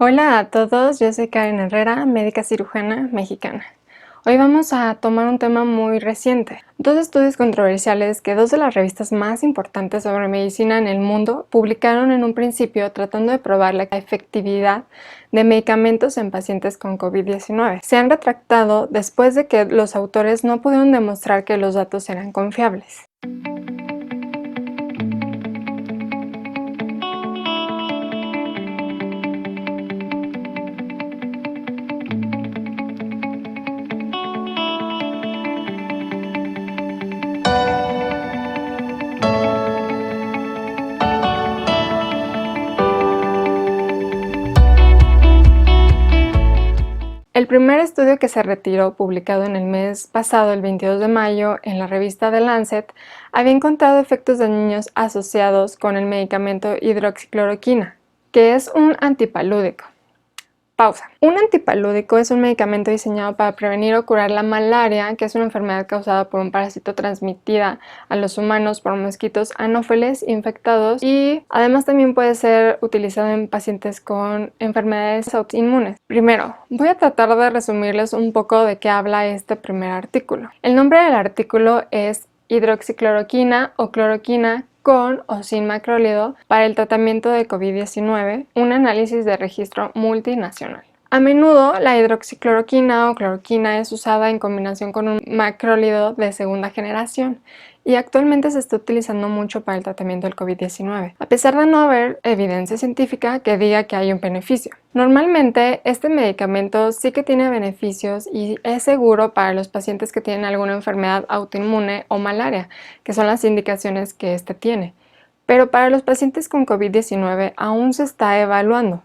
Hola a todos, yo soy Karen Herrera, médica cirujana mexicana. Hoy vamos a tomar un tema muy reciente. Dos estudios controversiales que dos de las revistas más importantes sobre medicina en el mundo publicaron en un principio tratando de probar la efectividad de medicamentos en pacientes con COVID-19. Se han retractado después de que los autores no pudieron demostrar que los datos eran confiables. El primer estudio que se retiró, publicado en el mes pasado, el 22 de mayo, en la revista The Lancet, había encontrado efectos dañinos asociados con el medicamento hidroxicloroquina, que es un antipalúdico. Pausa. Un antipalúdico es un medicamento diseñado para prevenir o curar la malaria, que es una enfermedad causada por un parásito transmitida a los humanos por mosquitos anófeles infectados, y además también puede ser utilizado en pacientes con enfermedades autoinmunes. Primero, voy a tratar de resumirles un poco de qué habla este primer artículo. El nombre del artículo es hidroxicloroquina o cloroquina con o sin macrólido para el tratamiento de COVID-19, un análisis de registro multinacional. A menudo, la hidroxicloroquina o cloroquina es usada en combinación con un macrólido de segunda generación y actualmente se está utilizando mucho para el tratamiento del COVID-19, a pesar de no haber evidencia científica que diga que hay un beneficio. Normalmente, este medicamento sí que tiene beneficios y es seguro para los pacientes que tienen alguna enfermedad autoinmune o malaria, que son las indicaciones que este tiene. Pero para los pacientes con COVID-19 aún se está evaluando.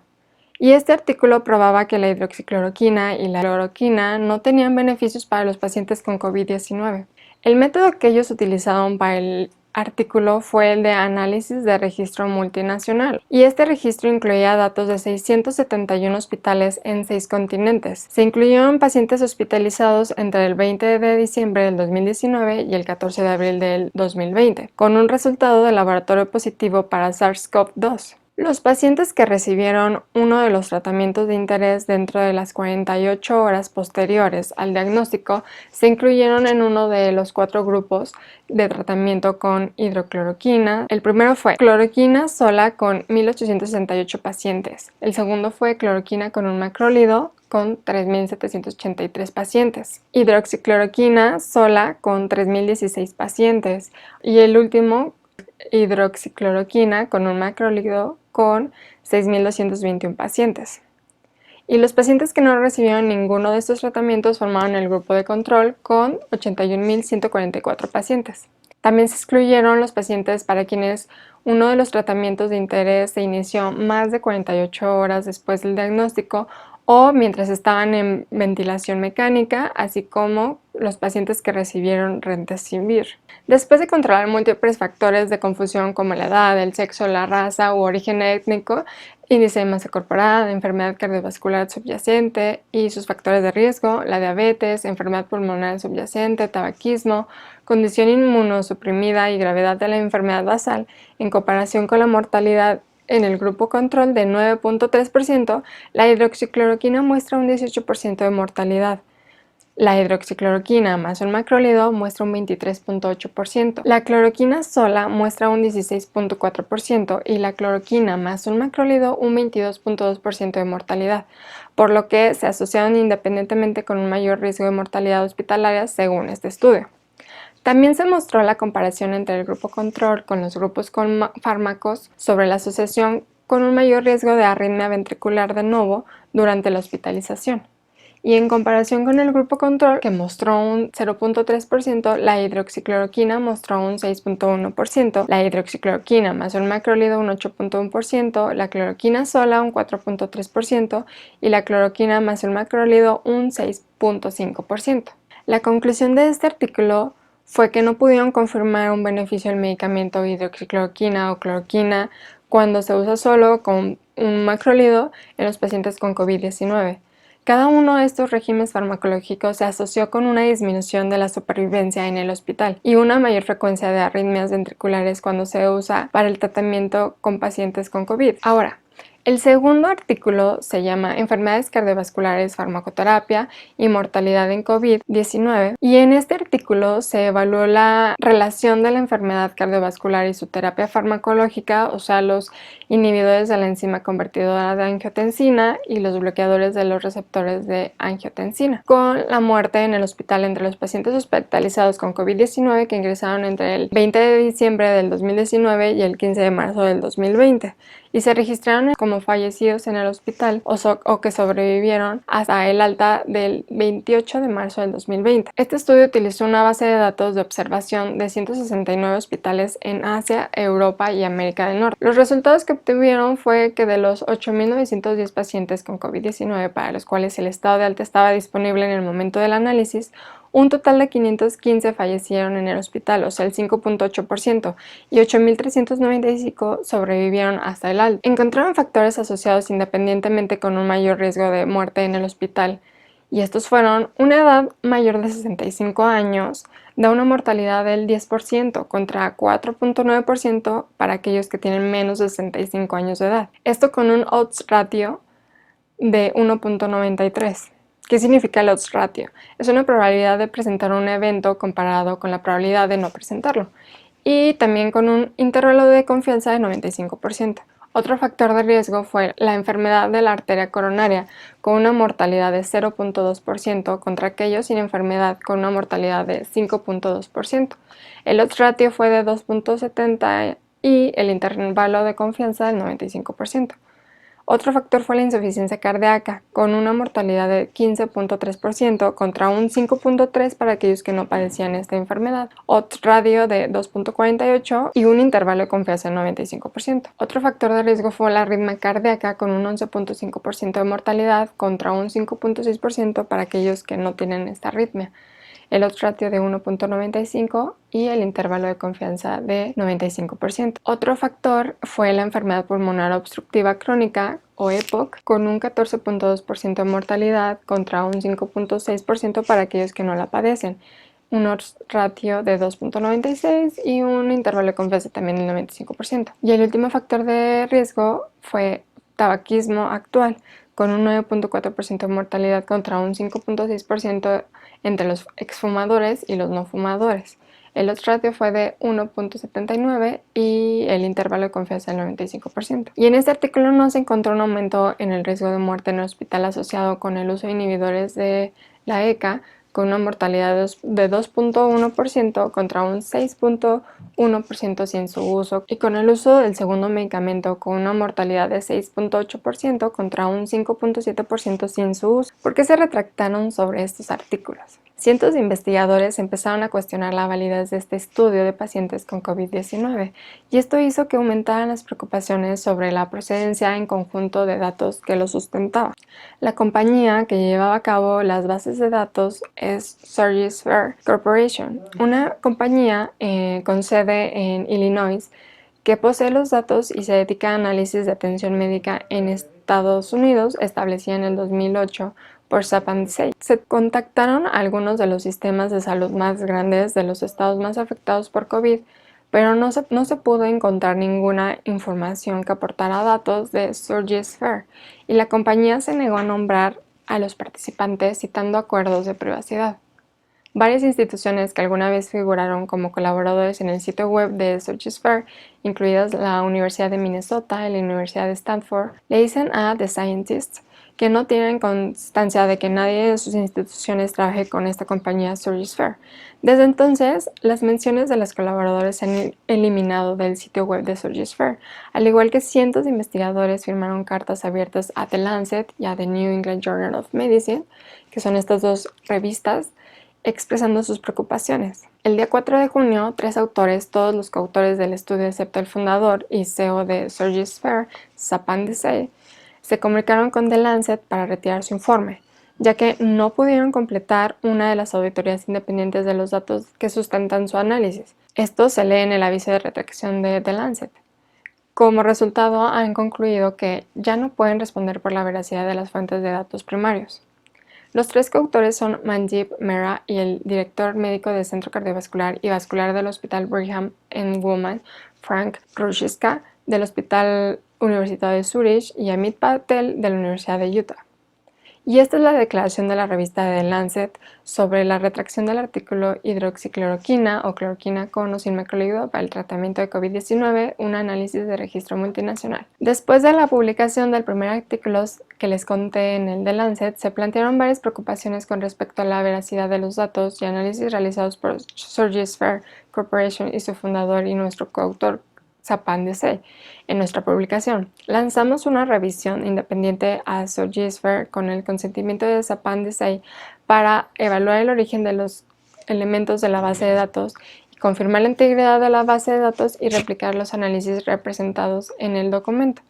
Y este artículo probaba que la hidroxicloroquina y la cloroquina no tenían beneficios para los pacientes con COVID-19. El método que ellos utilizaron para el artículo fue el de análisis de registro multinacional, y este registro incluía datos de 671 hospitales en 6 continentes. Se incluyeron pacientes hospitalizados entre el 20 de diciembre del 2019 y el 14 de abril del 2020, con un resultado de laboratorio positivo para SARS-CoV-2. Los pacientes que recibieron uno de los tratamientos de interés dentro de las 48 horas posteriores al diagnóstico se incluyeron en uno de los 4 grupos de tratamiento con hidrocloroquina. El primero fue cloroquina sola con 1.868 pacientes. El segundo fue cloroquina con un macrólido con 3.783 pacientes, hidroxicloroquina sola con 3.016 pacientes y el último, hidroxicloroquina con un macrólido con 6.221 pacientes. Y los pacientes que no recibieron ninguno de estos tratamientos formaron el grupo de control con 81.144 pacientes. También se excluyeron los pacientes para quienes uno de los tratamientos de interés se inició más de 48 horas después del diagnóstico o mientras estaban en ventilación mecánica, así como los pacientes que recibieron Remdesivir. Después de controlar múltiples factores de confusión como la edad, el sexo, la raza u origen étnico, índice de masa corporal, enfermedad cardiovascular subyacente y sus factores de riesgo, la diabetes, enfermedad pulmonar subyacente, tabaquismo, condición inmunosuprimida y gravedad de la enfermedad basal, en comparación con la mortalidad en el grupo control de 9.3%, la hidroxicloroquina muestra un 18% de mortalidad. La hidroxicloroquina más un macrólido muestra un 23.8%. La cloroquina sola muestra un 16.4% y la cloroquina más un macrólido un 22.2% de mortalidad, por lo que se asociaron independientemente con un mayor riesgo de mortalidad hospitalaria según este estudio. También se mostró la comparación entre el grupo control con los grupos con fármacos sobre la asociación con un mayor riesgo de arritmia ventricular de novo durante la hospitalización. Y en comparación con el grupo control, que mostró un 0.3%, la hidroxicloroquina mostró un 6.1%, la hidroxicloroquina más un macrólido un 8.1%, la cloroquina sola un 4.3% y la cloroquina más un macrólido un 6.5%. La conclusión de este artículo fue que no pudieron confirmar un beneficio del medicamento hidroxicloroquina o cloroquina cuando se usa solo con un macrólido en los pacientes con COVID-19. Cada uno de estos regímenes farmacológicos se asoció con una disminución de la supervivencia en el hospital y una mayor frecuencia de arritmias ventriculares cuando se usa para el tratamiento con pacientes con COVID. Ahora, El segundo artículo se llama Enfermedades cardiovasculares, farmacoterapia y mortalidad en COVID-19, y en este artículo se evaluó la relación de la enfermedad cardiovascular y su terapia farmacológica, o sea, los inhibidores de la enzima convertidora de angiotensina y los bloqueadores de los receptores de angiotensina, con la muerte en el hospital entre los pacientes hospitalizados con COVID-19 que ingresaron entre el 20 de diciembre del 2019 y el 15 de marzo del 2020. Y se registraron como fallecidos en el hospital o que sobrevivieron hasta el alta del 28 de marzo del 2020. Este estudio utilizó una base de datos de observación de 169 hospitales en Asia, Europa y América del Norte. Los resultados que obtuvieron fue que de los 8.910 pacientes con COVID-19 para los cuales el estado de alta estaba disponible en el momento del análisis, un total de 515 fallecieron en el hospital, o sea el 5.8%, y 8.395 sobrevivieron hasta el alta. Encontraron factores asociados independientemente con un mayor riesgo de muerte en el hospital, y estos fueron una edad mayor de 65 años, da una mortalidad del 10% contra 4.9% para aquellos que tienen menos de 65 años de edad. Esto con un odds ratio de 1.93. ¿Qué significa el odds ratio? Es una probabilidad de presentar un evento comparado con la probabilidad de no presentarlo, y también con un intervalo de confianza de 95%. Otro factor de riesgo fue la enfermedad de la arteria coronaria, con una mortalidad de 0.2% contra aquellos sin enfermedad con una mortalidad de 5.2%. El odds ratio fue de 2.70 y el intervalo de confianza del 95%. Otro factor fue la insuficiencia cardíaca, con una mortalidad de 15.3% contra un 5.3% para aquellos que no padecían esta enfermedad, odds radio de 2.48 y un intervalo de confianza de 95%. Otro factor de riesgo fue la arritmia cardíaca, con un 11.5% de mortalidad contra un 5.6% para aquellos que no tienen esta arritmia, el odds ratio de 1.95 y el intervalo de confianza de 95%. Otro factor fue la enfermedad pulmonar obstructiva crónica o EPOC, con un 14.2% de mortalidad contra un 5.6% para aquellos que no la padecen, un odds ratio de 2.96 y un intervalo de confianza también del 95%. Y el último factor de riesgo fue tabaquismo actual, con un 9.4% de mortalidad contra un 5.6% entre los exfumadores y los no fumadores. El odds ratio fue de 1.79 y el intervalo de confianza del 95%. Y en este artículo no se encontró un aumento en el riesgo de muerte en el hospital asociado con el uso de inhibidores de la ECA, con una mortalidad de 2.1% contra un 6.1% sin su uso, y con el uso del segundo medicamento con una mortalidad de 6.8% contra un 5.7% sin su uso. ¿Por qué se retractaron sobre estos artículos? Cientos de investigadores empezaron a cuestionar la validez de este estudio de pacientes con COVID-19, y esto hizo que aumentaran las preocupaciones sobre la procedencia en conjunto de datos que lo sustentaban. La compañía que llevaba a cabo las bases de datos es Surgisphere Corporation, una compañía con sede en Illinois que posee los datos y se dedica a análisis de atención médica en Estados Unidos, establecida en el 2008 por Sappan Sei. Se contactaron a algunos de los sistemas de salud más grandes de los estados más afectados por COVID, pero no se pudo encontrar ninguna información que aportara datos de Surgisphere, y la compañía se negó a nombrar a los participantes citando acuerdos de privacidad. Varias instituciones que alguna vez figuraron como colaboradores en el sitio web de Surgisphere, incluidas la Universidad de Minnesota y la Universidad de Stanford, le dicen a The Scientist que no tienen constancia de que nadie de sus instituciones trabaje con esta compañía Surgisphere. Desde entonces, las menciones de los colaboradores se han eliminado del sitio web de Surgisphere, al igual que cientos de investigadores firmaron cartas abiertas a The Lancet y a The New England Journal of Medicine, que son estas dos revistas, expresando sus preocupaciones. El día 4 de junio, 3 autores, todos los coautores del estudio excepto el fundador y CEO de Surgisphere, Sappan Sei, se comunicaron con The Lancet para retirar su informe, ya que no pudieron completar una de las auditorías independientes de los datos que sustentan su análisis. Esto se lee en el aviso de retractación de The Lancet. Como resultado, han concluido que ya no pueden responder por la veracidad de las fuentes de datos primarios. Los 3 coautores son Manjeeb Mehra y el director médico del Centro Cardiovascular y Vascular del Hospital Brigham and Women, Frank Ruzicka, del Hospital Universidad de Zurich y Amit Patel de la Universidad de Utah. Y esta es la declaración de la revista The Lancet sobre la retracción del artículo hidroxicloroquina o cloroquina con o sin macrolíquido para el tratamiento de COVID-19, un análisis de registro multinacional. Después de la publicación del primer artículo que les conté en el The Lancet, se plantearon varias preocupaciones con respecto a la veracidad de los datos y análisis realizados por Surgisphere Corporation y su fundador y nuestro coautor Sapan Desai. En nuestra publicación, lanzamos una revisión independiente a Surgisphere con el consentimiento de Sapan Desai para evaluar el origen de los elementos de la base de datos y confirmar la integridad de la base de datos y replicar los análisis representados en el documento.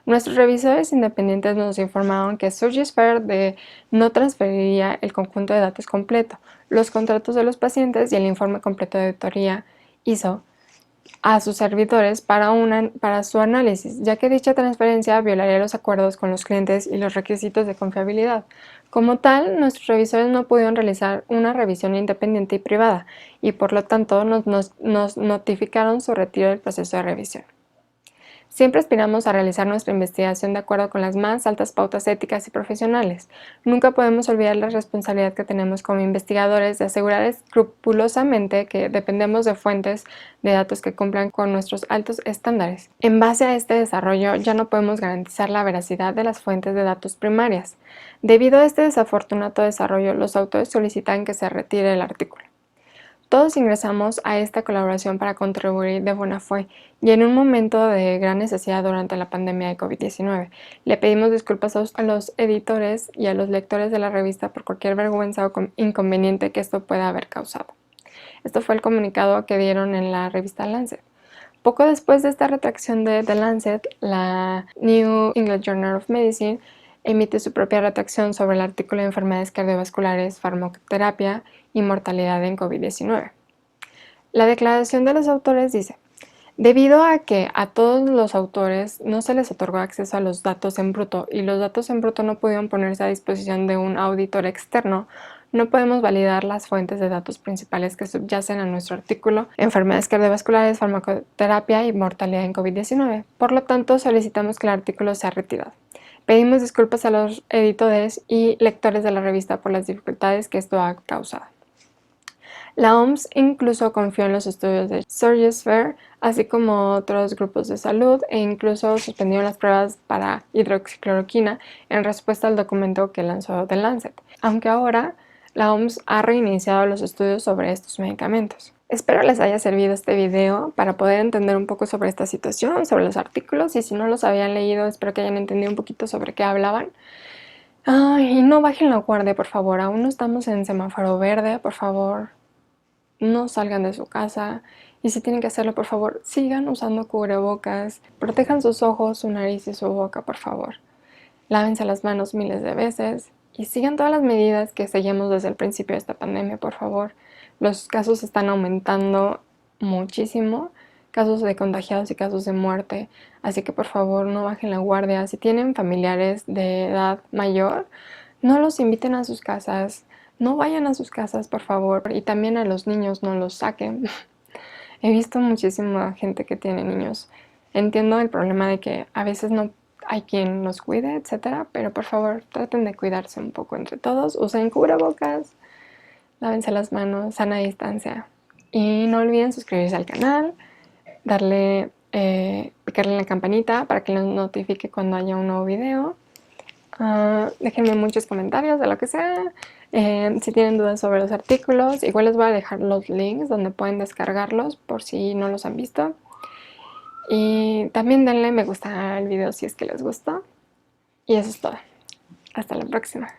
Nuestros revisores independientes nos informaron que Surgisphere no transferiría el conjunto de datos completo, los contratos de los pacientes y el informe completo de auditoría ISO a sus servidores para su análisis, ya que dicha transferencia violaría los acuerdos con los clientes y los requisitos de confiabilidad. Como tal, nuestros revisores no pudieron realizar una revisión independiente y privada, y por lo tanto nos notificaron su retiro del proceso de revisión. Siempre aspiramos a realizar nuestra investigación de acuerdo con las más altas pautas éticas y profesionales. Nunca podemos olvidar la responsabilidad que tenemos como investigadores de asegurar escrupulosamente que dependemos de fuentes de datos que cumplan con nuestros altos estándares. En base a este desarrollo, ya no podemos garantizar la veracidad de las fuentes de datos primarias. Debido a este desafortunado desarrollo, los autores solicitan que se retire el artículo. Todos ingresamos a esta colaboración para contribuir de buena fe y en un momento de gran necesidad durante la pandemia de COVID-19. Le pedimos disculpas a los editores y a los lectores de la revista por cualquier vergüenza o inconveniente que esto pueda haber causado. Esto fue el comunicado que dieron en la revista Lancet. Poco después de esta retracción de The Lancet, la New England Journal of Medicine emite su propia retracción sobre el artículo de enfermedades cardiovasculares, farmacoterapia y mortalidad en COVID-19. La declaración de los autores dice: debido a que a todos los autores no se les otorgó acceso a los datos en bruto y los datos en bruto no pudieron ponerse a disposición de un auditor externo, no podemos validar las fuentes de datos principales que subyacen a nuestro artículo, enfermedades cardiovasculares, farmacoterapia y mortalidad en COVID-19. Por lo tanto, solicitamos que el artículo sea retirado. Pedimos disculpas a los editores y lectores de la revista por las dificultades que esto ha causado. La OMS incluso confió en los estudios de Surgisphere, así como otros grupos de salud, e incluso suspendió las pruebas para hidroxicloroquina en respuesta al documento que lanzó The Lancet, aunque ahora la OMS ha reiniciado los estudios sobre estos medicamentos. Espero les haya servido este video para poder entender un poco sobre esta situación, sobre los artículos, y si no los habían leído, espero que hayan entendido un poquito sobre qué hablaban. Y no bajen la guardia, por favor, aún no estamos en semáforo verde, por favor, no salgan de su casa, y si tienen que hacerlo, por favor, sigan usando cubrebocas, protejan sus ojos, su nariz y su boca, por favor. Lávense las manos miles de veces y sigan todas las medidas que seguimos desde el principio de esta pandemia, por favor. Los casos están aumentando muchísimo, casos de contagiados y casos de muerte, así que por favor no bajen la guardia. Si tienen familiares de edad mayor, no los inviten a sus casas, no vayan a sus casas, por favor, y también a los niños no los saquen. He visto muchísima gente que tiene niños. Entiendo el problema de que a veces no hay quien los cuide, etcétera, pero por favor traten de cuidarse un poco entre todos, usen cubrebocas, lávense las manos, sana distancia, y no olviden suscribirse al canal, picarle en la campanita para que les notifique cuando haya un nuevo video. Déjenme muchos comentarios de lo que sea, si tienen dudas sobre los artículos, igual les voy a dejar los links donde pueden descargarlos por si no los han visto. Y también denle me gusta al video si es que les gustó. Y eso es todo. Hasta la próxima.